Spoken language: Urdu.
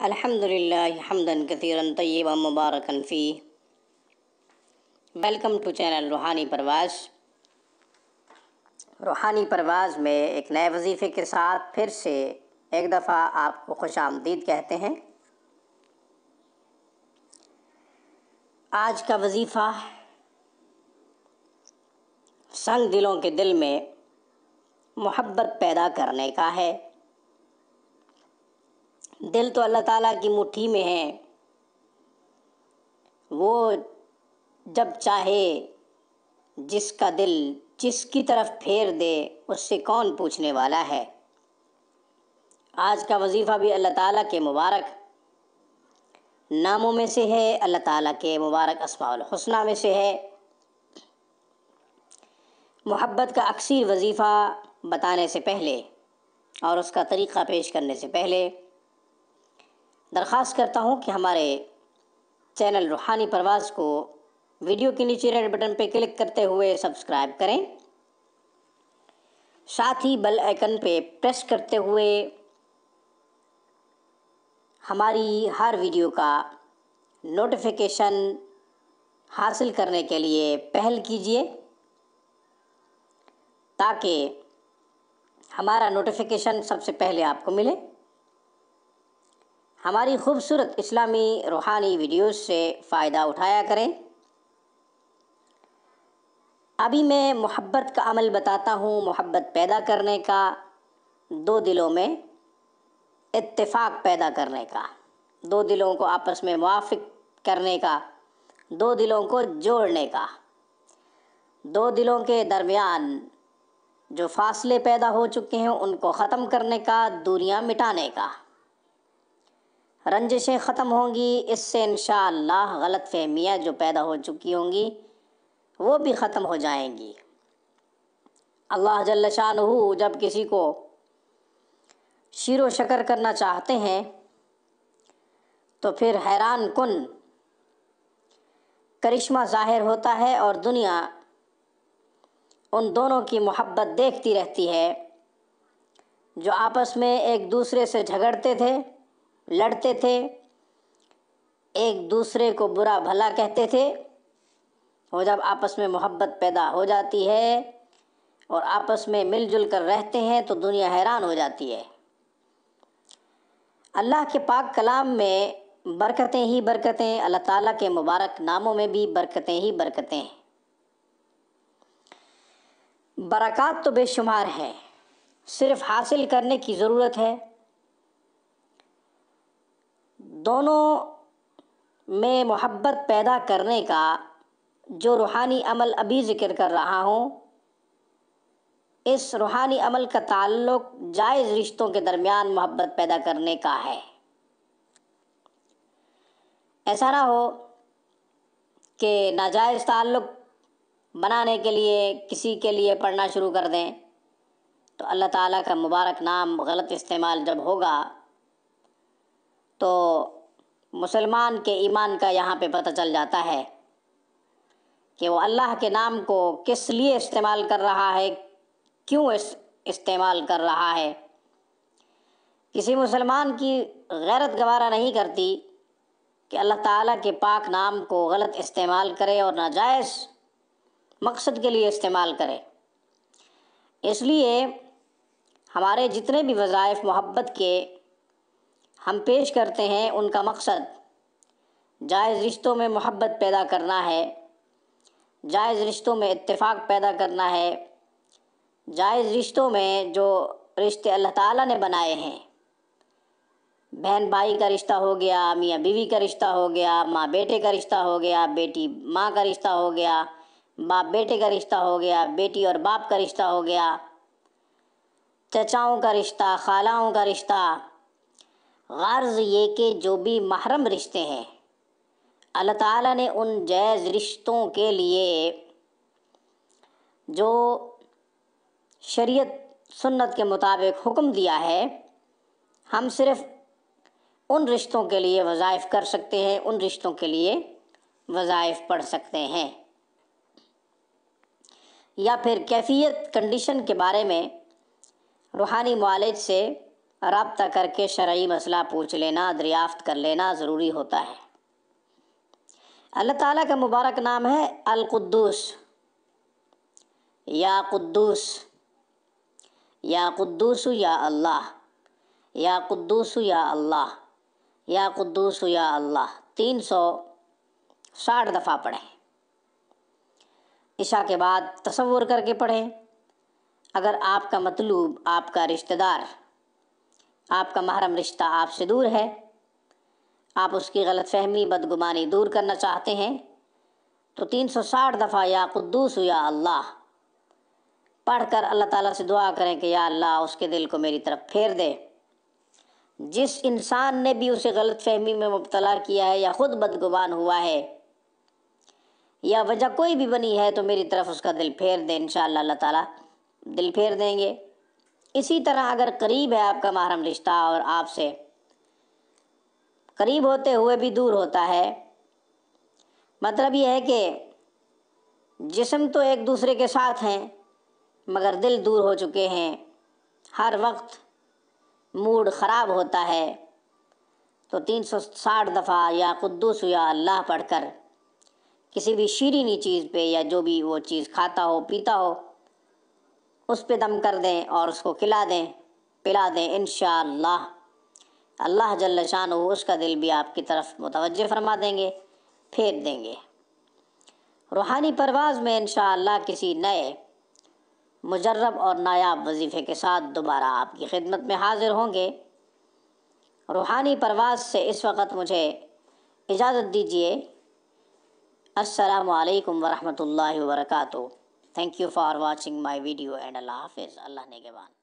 الحمد للہ حمدا کثیرا طیبا مبارکا فیہ۔ ویلکم ٹو چینل روحانی پرواز۔ روحانی پرواز میں ایک نئے وظیفے کے ساتھ پھر سے ایک دفعہ آپ کو خوش آمدید کہتے ہیں۔ آج کا وظیفہ سنگ دلوں کے دل میں محبت پیدا کرنے کا ہے۔ دل تو اللہ تعالیٰ کی مٹھی میں ہے، وہ جب چاہے جس کا دل جس کی طرف پھیر دے اس سے کون پوچھنے والا ہے۔ آج کا وظیفہ بھی اللہ تعالیٰ کے مبارک ناموں میں سے ہے، اللہ تعالیٰ کے مبارک اسماء الحسنی میں سے ہے۔ محبت کا اکثر وظیفہ بتانے سے پہلے اور اس کا طریقہ پیش کرنے سے پہلے درخواست کرتا ہوں کہ ہمارے چینل روحانی پرواز کو ویڈیو کے نیچے ریڈ بٹن پہ کلک کرتے ہوئے سبسکرائب کریں، ساتھ ہی بیل آئیکن پہ پریس کرتے ہوئے ہماری ہر ویڈیو کا نوٹیفیکیشن حاصل کرنے کے لیے پہل کیجیے، تاکہ ہمارا نوٹیفیکیشن سب سے پہلے آپ کو ملے۔ ہماری خوبصورت اسلامی روحانی ویڈیوز سے فائدہ اٹھایا کریں۔ ابھی میں محبت کا عمل بتاتا ہوں، محبت پیدا کرنے کا، دو دلوں میں اتفاق پیدا کرنے کا، دو دلوں کو آپس میں موافق کرنے کا، دو دلوں کو جوڑنے کا، دو دلوں کے درمیان جو فاصلے پیدا ہو چکے ہیں ان کو ختم کرنے کا، دوریاں مٹانے کا۔ رنجشیں ختم ہوں گی، اس سے انشاءاللہ غلط فہمیاں جو پیدا ہو چکی ہوں گی وہ بھی ختم ہو جائیں گی۔ اللہ جل شانہ جب کسی کو شیر و شکر کرنا چاہتے ہیں تو پھر حیران کن کرشمہ ظاہر ہوتا ہے اور دنیا ان دونوں کی محبت دیکھتی رہتی ہے جو آپس میں ایک دوسرے سے جھگڑتے تھے، لڑتے تھے، ایک دوسرے کو برا بھلا کہتے تھے، اور جب آپس میں محبت پیدا ہو جاتی ہے اور آپس میں مل جل کر رہتے ہیں تو دنیا حیران ہو جاتی ہے۔ اللہ کے پاک کلام میں برکتیں ہی برکتیں، اللہ تعالیٰ کے مبارک ناموں میں بھی برکتیں ہی برکتیں ہیں۔ برکات تو بے شمار ہیں، صرف حاصل کرنے کی ضرورت ہے۔ دونوں میں محبت پیدا کرنے کا جو روحانی عمل ابھی ذکر کر رہا ہوں، اس روحانی عمل کا تعلق جائز رشتوں کے درمیان محبت پیدا کرنے کا ہے۔ ایسا نہ ہو کہ ناجائز تعلق بنانے کے لیے کسی کے لیے پڑھنا شروع کر دیں تو اللہ تعالیٰ کا مبارک نام غلط استعمال جب ہوگا تو مسلمان کے ایمان کا یہاں پہ پتہ چل جاتا ہے کہ وہ اللہ کے نام کو کس لیے استعمال کر رہا ہے، کیوں استعمال کر رہا ہے۔ کسی مسلمان کی غیرت گوارا نہیں کرتی کہ اللہ تعالیٰ کے پاک نام کو غلط استعمال کرے اور ناجائز مقصد کے لیے استعمال کرے۔ اس لیے ہمارے جتنے بھی وظائف محبت کے ہم پیش کرتے ہیں ان کا مقصد جائز رشتوں میں محبت پیدا کرنا ہے، جائز رشتوں میں اتفاق پیدا کرنا ہے، جائز رشتوں میں جو رشتے اللہ تعالیٰ نے بنائے ہیں، بہن بھائی کا رشتہ ہو گیا، میاں بیوی کا رشتہ ہو گیا، ماں بیٹے کا رشتہ ہو گیا، بیٹی ماں کا رشتہ ہو گیا، باپ بیٹے کا رشتہ ہو گیا، بیٹی اور باپ کا رشتہ ہو گیا، چچاؤں کا رشتہ، خالاؤں کا رشتہ۔ غرض یہ کہ جو بھی محرم رشتے ہیں اللہ تعالیٰ نے ان جائز رشتوں کے لیے جو شریعت سنت کے مطابق حکم دیا ہے، ہم صرف ان رشتوں کے لیے وظائف کر سکتے ہیں، ان رشتوں کے لیے وظائف پڑھ سکتے ہیں۔ یا پھر کیفیت کنڈیشن کے بارے میں روحانی معالج سے رابطہ کر کے شرعی مسئلہ پوچھ لینا، دریافت کر لینا ضروری ہوتا ہے۔ اللہ تعالیٰ کا مبارک نام ہے القدوس، یا قدوس، یا قدوس یا اللہ، یا قدوس یا اللہ، یا قدوس یا اللہ، 360 دفعہ پڑھیں۔ عشاء کے بعد تصور کر کے پڑھیں۔ اگر آپ کا مطلوب، آپ کا رشتہ دار، آپ کا محرم رشتہ آپ سے دور ہے، آپ اس کی غلط فہمی، بدگمانی دور کرنا چاہتے ہیں، تو 360 دفعہ یا قدوس یا اللہ پڑھ کر اللہ تعالیٰ سے دعا کریں کہ یا اللہ اس کے دل کو میری طرف پھیر دے۔ جس انسان نے بھی اسے غلط فہمی میں مبتلا کیا ہے یا خود بدگمان ہوا ہے یا وجہ کوئی بھی بنی ہے، تو میری طرف اس کا دل پھیر دے، انشاءاللہ اللہ تعالیٰ دل پھیر دیں گے۔ اسی طرح اگر قریب ہے آپ کا محرم رشتہ اور آپ سے قریب ہوتے ہوئے بھی دور ہوتا ہے، مطلب یہ ہے کہ جسم تو ایک دوسرے کے ساتھ ہیں مگر دل دور ہو چکے ہیں، ہر وقت موڈ خراب ہوتا ہے، تو 360 دفعہ یا قدوس یا اللہ پڑھ کر کسی بھی شیرینی چیز پہ یا جو بھی وہ چیز کھاتا ہو پیتا ہو اس پہ دم کر دیں اور اس کو کھلا دیں، پلا دیں، انشاءاللہ اللہ جل شانہ اس کا دل بھی آپ کی طرف متوجہ فرما دیں گے، پھیر دیں گے۔ روحانی پرواز میں انشاءاللہ کسی نئے مجرب اور نایاب وظیفے کے ساتھ دوبارہ آپ کی خدمت میں حاضر ہوں گے۔ روحانی پرواز سے اس وقت مجھے اجازت دیجیے۔ السلام علیکم ورحمۃ اللہ وبرکاتہ۔ Thank you for watching my video and اللہ حافظ۔ اللہ نگہبان۔